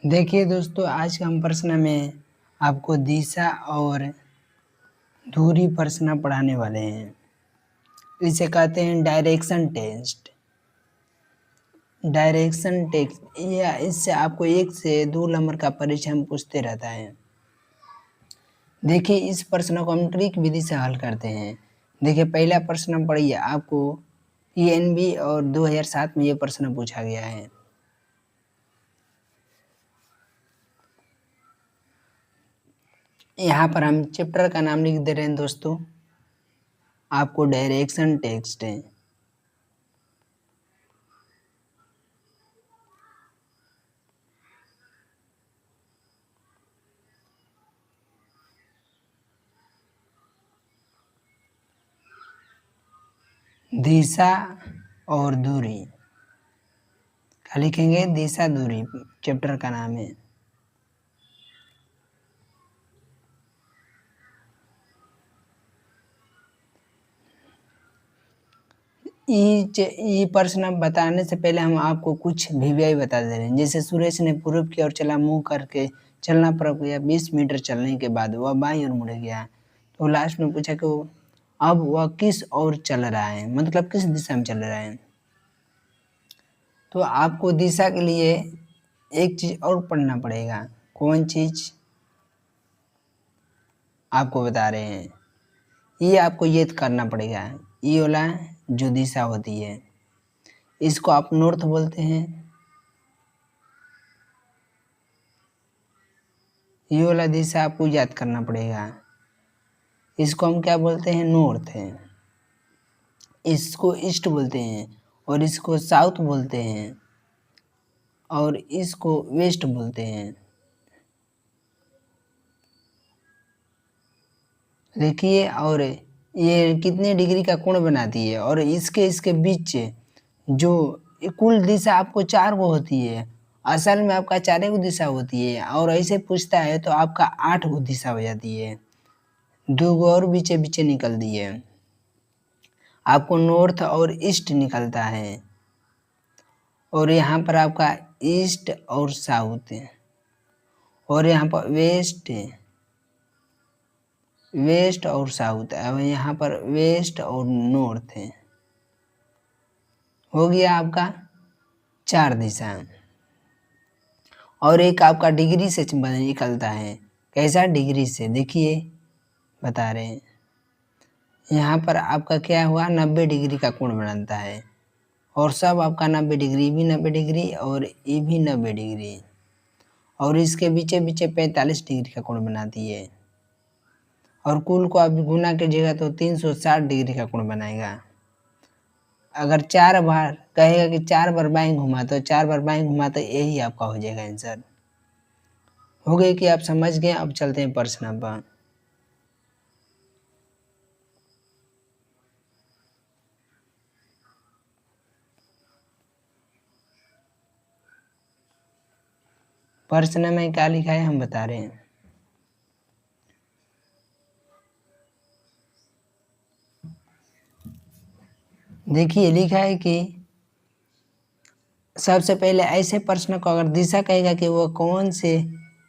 देखिए दोस्तों, आज के हम प्रश्न में आपको दिशा और दूरी प्रश्न पढ़ाने वाले हैं। इसे कहते हैं डायरेक्शन टेस्ट। डायरेक्शन टेस्ट या इससे आपको 1 से 2 नंबर का परीक्षण पूछते रहता है। देखिए, इस प्रश्न को हम ट्रिक विधि से हल करते हैं। देखिए, पहला प्रश्न पढ़िए। आपको पीएनबी और 2007 में ये प्रश्न पूछा गया है। यहाँ पर हम चैप्टर का नाम लिख दे रहे हैं दोस्तों। आपको डायरेक्शन टेस्ट है। दिशा और दूरी क्या लिखेंगे? दिशा दूरी चैप्टर का नाम है। ये प्रश्न बताने से पहले हम आपको कुछ भिवाई बता दे रहे हैं। जैसे सुरेश ने पूर्व की ओर चला, मुंह करके चलना प्रारंभ किया। 20 मीटर चलने के बाद वह बाईं ओर मुड़ गया। तो लास्ट में पूछा कि अब वह किस ओर चल रहा है, मतलब किस दिशा में चल रहा है। तो आपको दिशा के लिए एक चीज और पढ़ना पड़ेगा। कौन चीज आपको बता रहे हैं, ये आपको ये करना पड़ेगा। ये वाला जो दिशा होती है इसको आप नॉर्थ बोलते हैं। ये वाला दिशा आपको याद करना पड़ेगा। इसको हम क्या बोलते हैं? नॉर्थ है। इसको ईस्ट बोलते हैं और इसको साउथ बोलते हैं और इसको वेस्ट बोलते हैं। देखिए, और ये कितने डिग्री का कोण बनाती है और इसके बीच जो कुल दिशा आपको 4 गो होती है। असल में आपका 4 गो दिशा होती है और ऐसे पूछता है तो आपका 8 गो दिशा हो जाती है। 2 गो और बीचे बीचे निकल दी है। आपको नॉर्थ और ईस्ट निकलता है और यहाँ पर आपका ईस्ट और साउथ है और यहाँ पर वेस्ट और साउथ है और यहाँ पर वेस्ट और नॉर्थ है। हो गया आपका 4 दिशा। और एक आपका डिग्री से निकलता है। कैसा? डिग्री से। देखिए बता रहे हैं, यहाँ पर आपका क्या हुआ? 90 डिग्री का कोण बनता है और सब आपका 90 डिग्री, भी 90 डिग्री और ये भी 90 डिग्री और इसके बीचे बीचे 45 डिग्री का कोण बनाती है और कुल को आप गुना कीजिएगा तो 360 डिग्री का कोण बनाएगा। अगर 4 बार कहेगा कि 4 बार बाएं घुमा तो 4 बार बाएं घुमा तो यही आपका हो जाएगा आंसर। हो गए कि आप समझ गए? अब चलते हैं प्रश्न पर। प्रश्न में क्या लिखा है हम बता रहे हैं। देखिए लिखा है कि सबसे पहले ऐसे प्रश्न को अगर दिशा कहेगा कि वो कौन से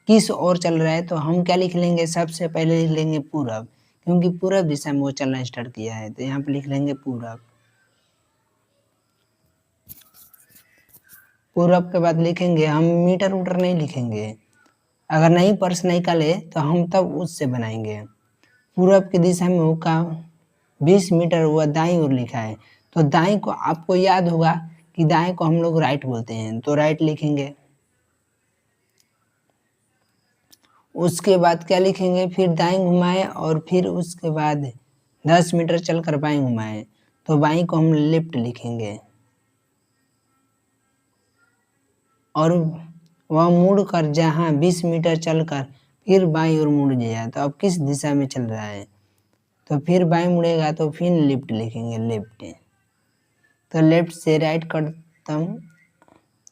किस ओर चल रहा है तो हम क्या लिख लेंगे? सबसे पहले लिख लेंगे पूरब, क्योंकि पूरब दिशा में वो चलना स्टार्ट किया है। तो यहाँ पे लिख लेंगे पूरब। पूरब के बाद लिखेंगे हम मीटर उटर नहीं लिखेंगे। अगर नहीं प्रश्न निकाले तो हम तब उससे बनाएंगे। पूरब की दिशा में होगा 20 मीटर, वह दाईं ओर लिखा है। तो दाईं को आपको याद होगा कि दाएं को हम लोग राइट बोलते हैं, तो राइट लिखेंगे। उसके बाद क्या लिखेंगे? फिर दाएं घुमाए और फिर उसके बाद 10 मीटर चलकर बाएं घुमाए, तो बाएं को हम लेफ्ट लिखेंगे। और वह मुड़ कर जहाँ 20 मीटर चलकर फिर बाईं ओर मुड़ जाए तो अब किस दिशा में चल रहा है? तो फिर बाएं मुड़ेगा तो फिर लेफ्ट लिखेंगे, लेफ्ट। तो लेफ्ट से राइट खत्म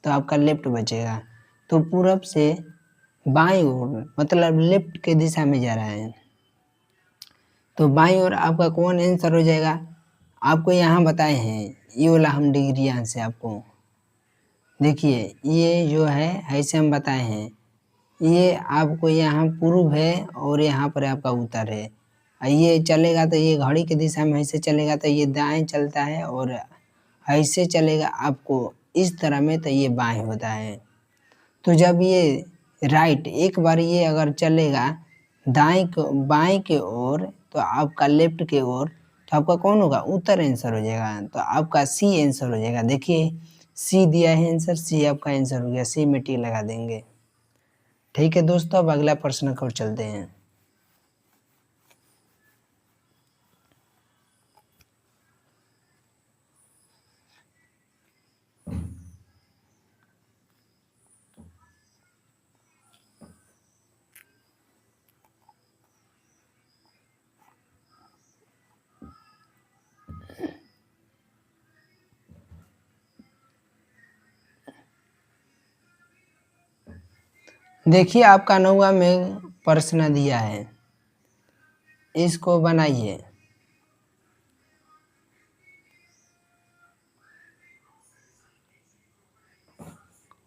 तो आपका लेफ्ट बचेगा। तो पूरब से बाईं ओर मतलब लेफ्ट के दिशा में जा रहा है। तो बाईं ओर आपका कौन आंसर हो जाएगा? आपको यहाँ बताए हैं, ये वाला हम डिग्री यहाँ से आपको देखिए ये जो है ऐसे हम बताए हैं, ये आपको यहाँ पूर्व है और यहाँ पर आपका उत्तर है। ये चलेगा तो ये घड़ी की दिशा में ऐसे चलेगा तो ये दाएं चलता है, और ऐसे चलेगा आपको इस तरह में तो ये बाएं होता है। तो जब ये राइट एक बार ये अगर चलेगा दाएं को बाएं के ओर तो आपका लेफ्ट के ओर, तो आपका कौन होगा, उत्तर आंसर हो जाएगा। तो आपका सी आंसर हो जाएगा। देखिए सी दिया है आंसर, सी आपका आंसर हो गया, सी में टिक लगा देंगे। ठीक है दोस्तों, अब अगला प्रश्न की ओर चलते हैं। देखिए आपका 9वां में प्रश्न दिया है, इसको बनाइए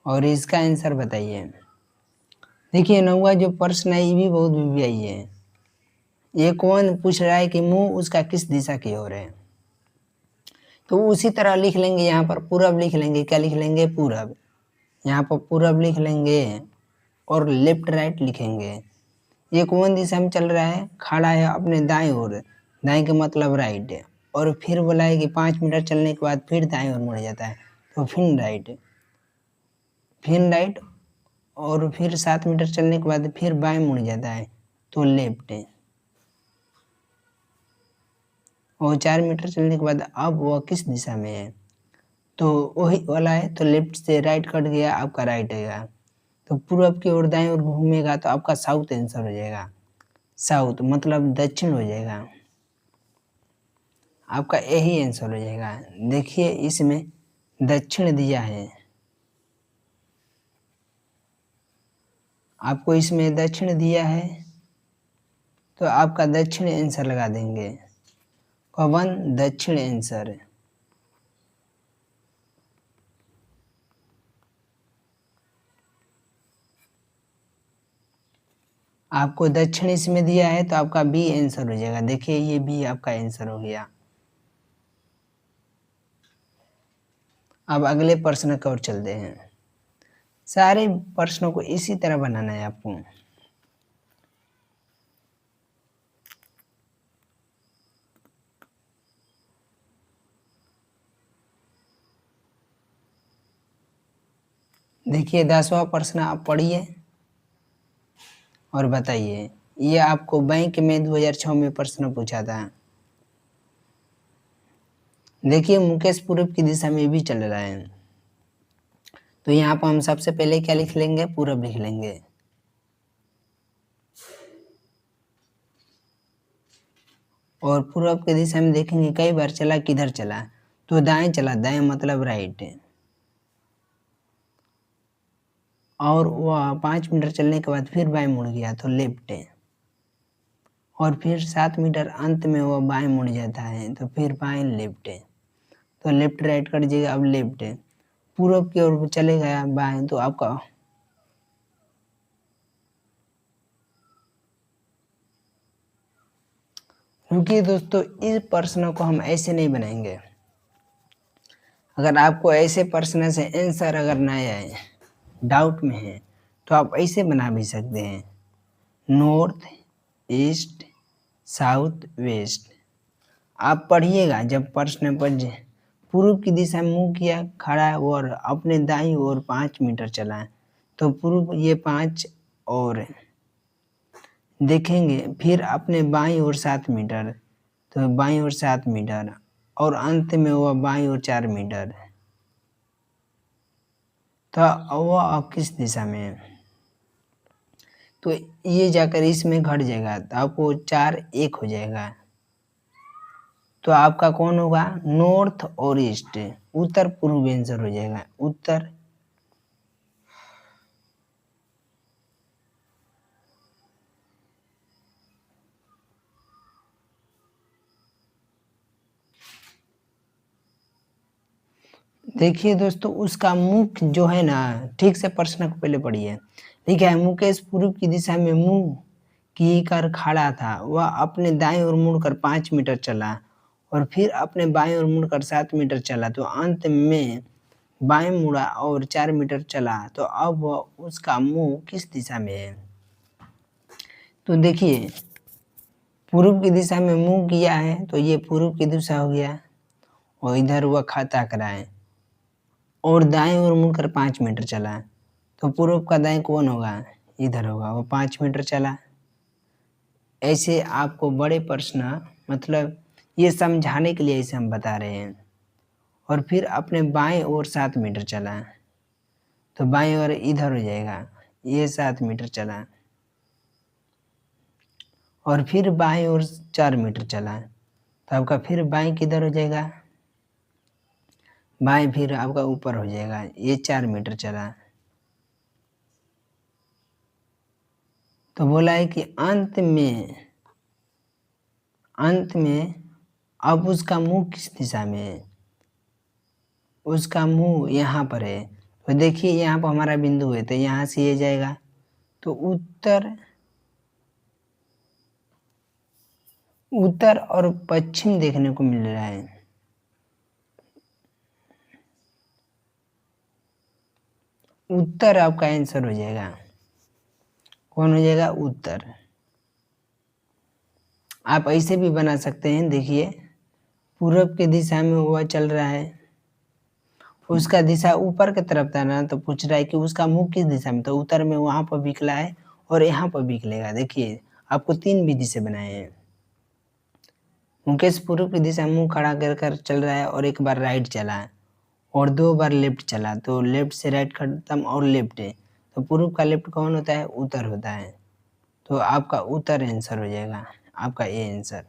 और इसका आंसर बताइए। देखिए 9वां जो प्रश्न है ये भी बहुत वीवीआई है। ये कौन पूछ रहा है कि मुंह उसका किस दिशा की ओर है, तो उसी तरह लिख लेंगे। यहाँ पर पूरब लिख लेंगे, क्या लिख लेंगे, पूरब। यहाँ पर पूरब लिख लेंगे और लेफ्ट राइट लिखेंगे। ये कौन दिशा में चल रहा है, खड़ा है अपने दाएं ओर, दाएं का मतलब राइट है। और फिर बोला है कि 5 मीटर चलने के बाद फिर दाएं ओर मुड़ जाता है, तो फिर राइट, फिर राइट, और फिर 7 मीटर चलने के बाद फिर बाएं मुड़ जाता है, तो लेफ्ट है। और 4 मीटर चलने के बाद अब वह किस दिशा में है, तो वही वाला है, तो लेफ्ट से राइट कट गया, आपका राइट आएगा। तो पूर्व की ओर दाएं ओर घूमेगा तो आपका साउथ आंसर हो जाएगा। साउथ मतलब दक्षिण हो जाएगा, आपका यही आंसर हो जाएगा। देखिए इसमें दक्षिण दिया है, आपको इसमें दक्षिण दिया है, तो आपका दक्षिण आंसर लगा देंगे। कवन दक्षिण आंसर। आपको दक्षिण इसमें दिया है तो आपका बी आंसर हो जाएगा। देखिए ये बी आपका आंसर हो गया। अब अगले प्रश्न की ओर चलते हैं। सारे प्रश्नों को इसी तरह बनाना है आपको। देखिए 10वां प्रश्न आप पढ़िए और बताइए। ये आपको बैंक में 2006 में प्रश्न पूछा था। देखिए मुकेश पूर्व की दिशा में भी चल रहा है, तो यहाँ पर हम सबसे पहले क्या लिख लेंगे, पूरब लिख लेंगे। और पूरब की दिशा में देखेंगे कई बार चला, किधर चला, तो दाएं चला, दाएं मतलब राइट है। और वह 5 मीटर चलने के बाद फिर बाएं मुड़ गया, तो लेफ्ट है। और फिर 7 मीटर अंत में वह बाएं मुड़ जाता है, तो फिर बाएं लेफ्ट है। तो लेफ्ट राइट कट जाएगा, अब लेफ्ट है। पूरब की ओर चले गया बाएं, तो आपका रुकिए दोस्तों, इस प्रश्न को हम ऐसे नहीं बनाएंगे। अगर आपको ऐसे प्रश्न से आंसर अगर ना आए, डाउट में है, तो आप ऐसे बना भी सकते हैं, नॉर्थ ईस्ट साउथ वेस्ट। आप पढ़िएगा जब प्रश्न पढ़ पूर्व की दिशा में मुंह किया खड़ा है और अपने दाईं ओर 5 मीटर चला है, तो पूर्व ये 5 और देखेंगे, फिर अपने बाईं ओर 7 मीटर, तो बाईं ओर 7 मीटर, और अंत में वह बाईं ओर 4 मीटर, तो वह अब किस दिशा में है, तो ये जाकर इसमें घट जाएगा, तो आपको 4 1 हो जाएगा। तो आपका कौन होगा, नॉर्थ और ईस्ट, उत्तर पूर्व आंसर हो जाएगा, उत्तर। देखिए दोस्तों, उसका मुख जो है ना, ठीक से प्रश्न को पहले पढ़िए। लिखा है, मुकेश पूर्व की दिशा में मुंह की कर खड़ा था। वह अपने दाएं ओर मुड़कर 5 मीटर चला और फिर अपने बाएं ओर मुड़कर 7 मीटर चला, तो अंत में बाएं मुड़ा और 4 मीटर चला। तो अब वह उसका मुंह किस दिशा में है? तो देखिए, पूर्व की दिशा में मुंह किया है तो ये पूर्व की दिशा हो गया, और इधर वह खाता कराए और दाएं ओर मुड़कर 5 मीटर चला, तो पूर्व का दाएं कौन होगा? इधर होगा, वो 5 मीटर चला। ऐसे आपको बड़े प्रश्न, मतलब ये समझाने के लिए ऐसे हम बता रहे हैं। और फिर अपने बाएं ओर 7 मीटर चला, तो बाएं ओर इधर हो जाएगा, ये 7 मीटर चला। और फिर बाएं ओर 4 मीटर चला, तो आपका फिर बाएं किधर हो जाएगा? बाएं फिर आपका ऊपर हो जाएगा, ये 4 मीटर चला। तो बोला है कि अंत में अब उसका मुंह किस दिशा में है? उसका मुंह यहाँ पर है। तो देखिए, यहाँ पर हमारा बिंदु है, तो यहाँ से ये जाएगा, तो उत्तर और पश्चिम देखने को मिल रहा है। उत्तर आपका आंसर हो जाएगा। कौन हो जाएगा? उत्तर। आप ऐसे भी बना सकते हैं। देखिए, पूरब की दिशा में वह चल रहा है, उसका दिशा ऊपर की तरफ था ना, तो पूछ रहा है कि उसका मुंह किस दिशा में, तो उत्तर में वहां पर बिकला है और यहाँ पर बिकलेगा। देखिए, आपको 3 विधि से बनाए हैं। मुकेश पूर्व की दिशा मुंह खड़ा कर चल रहा है और एक बार राइट चला और 2 बार लेफ्ट चला, तो लेफ्ट से राइट खत्म और लेफ्ट है, तो पूर्व का लेफ्ट कौन होता है? उत्तर होता है। तो आपका उत्तर आंसर हो जाएगा, आपका ए आंसर।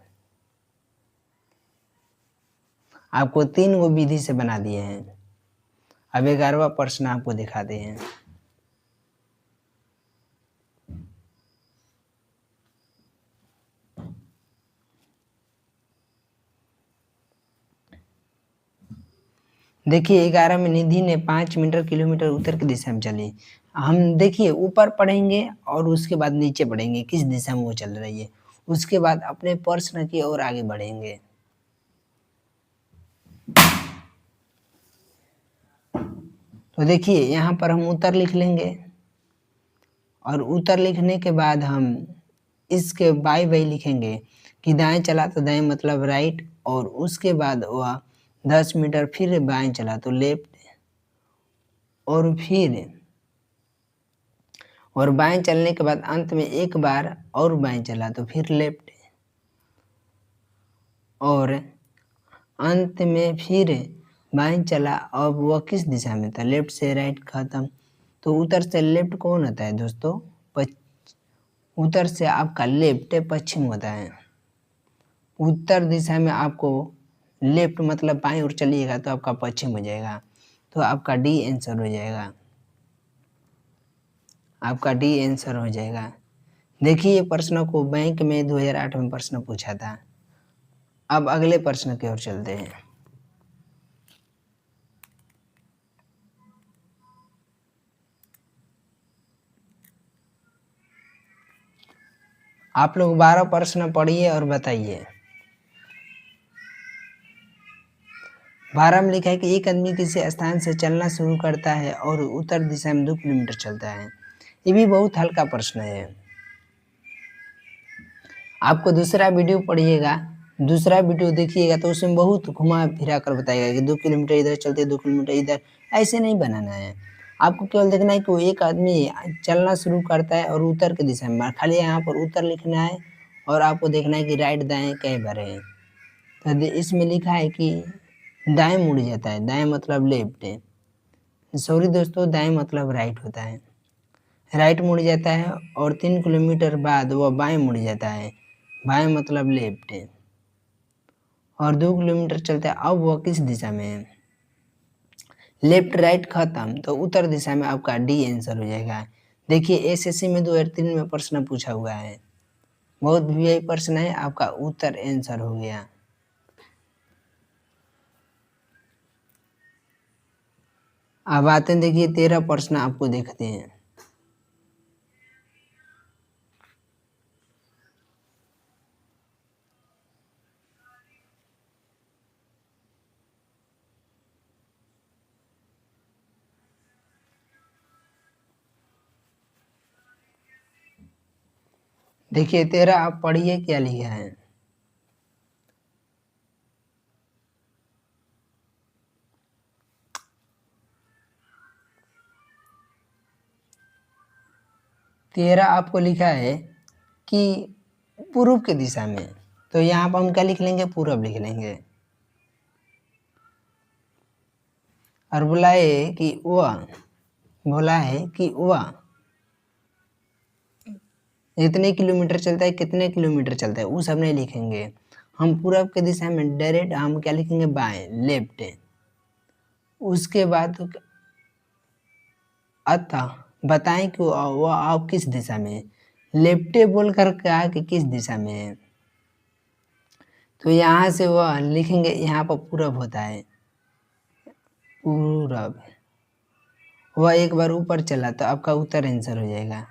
आपको 3 गो विधि से बना दिए हैं। अब 11वां प्रश्न आपको दिखाते हैं। देखिए, 11 में निधि ने 5 मीटर किलोमीटर उत्तर की दिशा में चली। हम देखिए ऊपर पढ़ेंगे और उसके बाद नीचे पढ़ेंगे किस दिशा में वो चल रही है, उसके बाद अपने प्रश्न की ओर आगे बढ़ेंगे। तो देखिए, यहाँ पर हम उत्तर लिख लेंगे और उत्तर लिखने के बाद हम इसके बाई बाई लिखेंगे कि दाएं चला तो दाएं मतलब राइट, और उसके बाद वह 10 मीटर फिर बाएं चला तो लेफ्ट, और बाएं चलने के बाद अंत में एक बार और बाएं चला तो फिर लेफ्ट, और अंत में फिर बाएं चला। अब वह किस दिशा में था? लेफ्ट से राइट खत्म, तो उत्तर से लेफ्ट कौन होता है दोस्तों? उत्तर से आपका लेफ्ट पश्चिम होता है। उत्तर दिशा में आपको लेफ्ट मतलब बाएं ओर चलिएगा तो आपका पश्चिम हो जाएगा, तो आपका डी आंसर हो जाएगा, आपका डी आंसर हो जाएगा। देखिए, ये प्रश्न को बैंक में 2008 में प्रश्न पूछा था। अब अगले प्रश्न की ओर चलते हैं। आप लोग 12 प्रश्न पढ़िए और बताइए। 12 में लिखा है कि एक आदमी किसी स्थान से चलना शुरू करता है और उत्तर दिशा में 2 किलोमीटर चलता है। ये भी बहुत हल्का प्रश्न है। आपको दूसरा वीडियो पढ़िएगा, दूसरा वीडियो देखिएगा तो उसमें बहुत घुमा फिरा कर बताएगा कि 2 किलोमीटर इधर चलते 2 किलोमीटर इधर, ऐसे नहीं बनाना है। आपको केवल देखना है कि वो एक आदमी चलना शुरू करता है और उत्तर की दिशा में, खाली यहाँ पर उत्तर लिखना है और आपको देखना है कि राइट दाएं कई बार है। तो इसमें लिखा है कि दाएं मुड़ जाता है, दाएं मतलब लेफ्ट है, सॉरी दोस्तों, दाएं मतलब राइट होता है। राइट मुड़ जाता है और 3 किलोमीटर बाद वह बाएं मुड़ जाता है, बाएं मतलब लेफ्ट है, और 2 किलोमीटर चलता है। अब वह किस दिशा में है? लेफ्ट राइट खत्म, तो उत्तर दिशा में आपका डी आंसर हो जाएगा। देखिए, एसएससी में 2003 में प्रश्न पूछा हुआ है, बहुत वीआई प्रश्न है, आपका उत्तर आंसर हो गया। अब आते हैं, देखिए 13 प्रश्न आपको देखते हैं। देखिए 13 आप पढ़िए क्या लिखा है। तेरह आपको लिखा है कि पूर्व की दिशा में, तो यहाँ पर हम क्या लिख लेंगे, पूर्व लिख लेंगे। और बोला है कि वह इतने किलोमीटर चलता है, कितने किलोमीटर चलता है, वो सब नहीं लिखेंगे। हम पूरब की दिशा में डायरेक्ट हम क्या लिखेंगे, बाएं, लेफ्ट। उसके बाद अतः बताएं कि वह आप किस दिशा में है। लेफ्ट बोल कर कहा कि किस दिशा में है, तो यहाँ से वह लिखेंगे, यहाँ पर पूरब होता है, पूरब। वह एक बार ऊपर चला तो आपका उत्तर आंसर हो जाएगा,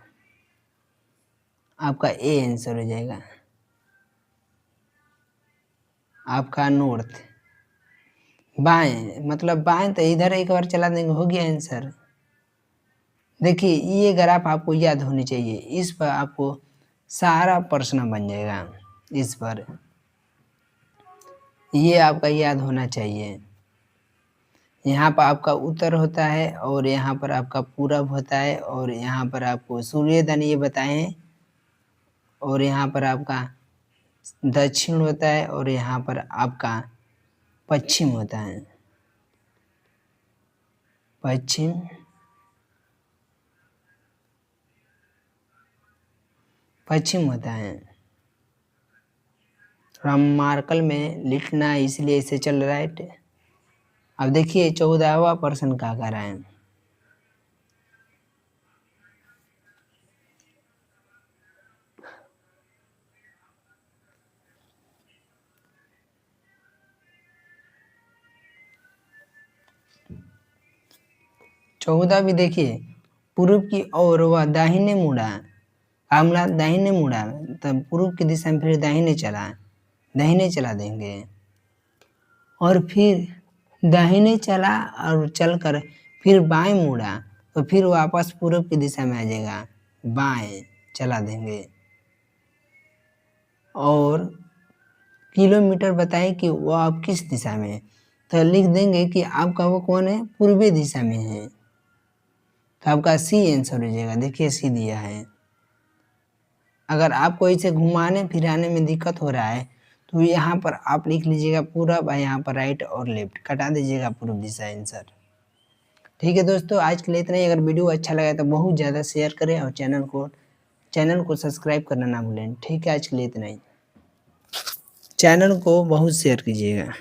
आपका ए आंसर हो जाएगा, आपका नॉर्थ। बाएं मतलब बाएं, तो इधर एक बार चला देंगे, हो गया आंसर। देखिए ये ग्राफ आपको याद होनी चाहिए, इस पर आपको सारा प्रश्न बन जाएगा। इस पर ये आपका याद होना चाहिए। यहाँ पर आपका उत्तर होता है, और यहाँ पर आपका पूरब होता है, और यहाँ पर आपको सूर्योदय ये बताए हैं, और यहाँ पर आपका दक्षिण होता है, और यहाँ पर आपका पश्चिम होता है, पश्चिम। पश्चिम होता है। मार्कल में लिखना इसलिए इसे चल रहा है। अब देखिए 14वां प्रश्न क्या कर रहा है। चौदह भी देखिए, पूर्व की ओर वह दाहिने मुड़ा, आमला दाहिने मुड़ा, तब पूर्व की दिशा में फिर दाहिने चला देंगे, और फिर दाहिने चला और चलकर फिर बाएं मुड़ा, तो फिर वापस पूर्व की दिशा में आ जाएगा, बाएं चला देंगे। और किलोमीटर बताएं कि वो आप किस दिशा में है, तो लिख देंगे कि आपका वो कौन है, पूर्वी दिशा में है, तो आपका सी आंसर हो जाएगा। देखिए सी दिया है। अगर आपको इसे घुमाने फिराने में दिक्कत हो रहा है, तो यहाँ पर आप लिख लीजिएगा पूरब, यहाँ पर राइट और लेफ्ट कटा दीजिएगा, पूर्व दिशा आंसर। ठीक है दोस्तों, आज के लिए इतना ही। अगर वीडियो अच्छा लगा तो बहुत ज़्यादा शेयर करें, और चैनल को सब्सक्राइब करना ना भूलें। ठीक है, आज के लिए इतना ही। चैनल को बहुत शेयर कीजिएगा।